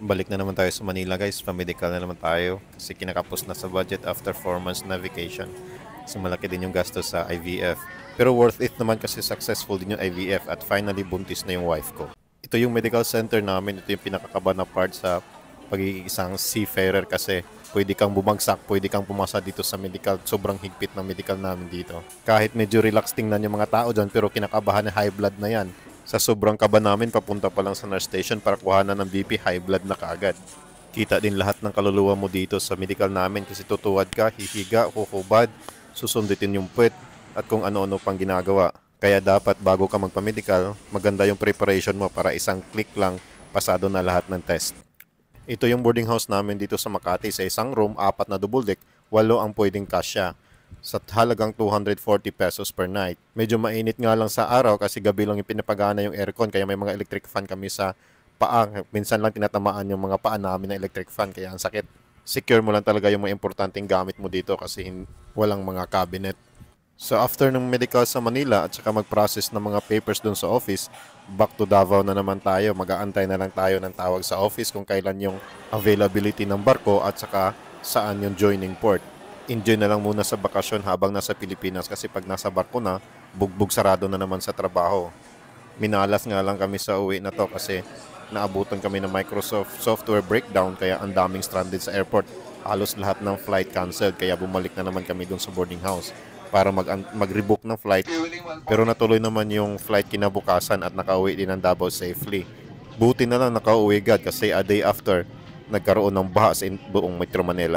Balik na naman tayo sa Manila guys, pa-medical na naman tayo kasi kinakapos na sa budget after 4 months na vacation. So malaki din yung gastos sa IVF. Pero worth it naman kasi successful din yung IVF at finally buntis na yung wife ko. Ito yung medical center namin, ito yung pinakakaba na part sa pagiging isang seafarer kasi pwede kang bumagsak, pwede kang pumasa dito sa medical. Sobrang higpit ng medical namin dito. Kahit medyo relax tingnan yung mga tao dyan pero kinakabahan na high blood na yan. Sa sobrang kaba namin, papunta pa lang sa nurse station para kuhanan ng BP, high blood na kaagad. Kita din lahat ng kaluluwa mo dito sa medical namin kasi tutuwad ka, hihiga, hukubad, susundutin yung puwet at kung ano-ano pang ginagawa. Kaya dapat bago ka magpa-medical, maganda yung preparation mo para isang click lang, pasado na lahat ng test. Ito yung boarding house namin dito sa Makati. Sa isang room, 4 na double deck, 8 ang pwedeng kasya sa halagang 240 pesos per night. Medyo mainit nga lang sa araw kasi gabi lang yung pinapagana yung aircon kaya may mga electric fan kami sa paa. Minsan lang tinatamaan yung mga paa namin ng electric fan kaya ang sakit. Secure mo lang talaga yung mga importanteng gamit mo dito kasi walang mga cabinet. So after ng medical sa Manila at saka mag-process ng mga papers dun sa office, back to Davao na naman tayo. Mag-aantay na lang tayo ng tawag sa office kung kailan yung availability ng barko at saka saan yung joining port. Enjoy na lang muna sa bakasyon habang nasa Pilipinas kasi pag nasa barko na, bugbog sarado na naman sa trabaho. Minalas nga lang kami sa uwi na to kasi naabutan kami ng Microsoft software breakdown kaya ang daming stranded sa airport. Halos lahat ng flight canceled kaya bumalik na naman kami dun sa boarding house para mag-rebook ng flight. Pero natuloy naman yung flight kinabukasan at nakauwi din ng Davao safely. Buti na lang nakauwi agad kasi a day after, nagkaroon ng baha sa buong Metro Manila.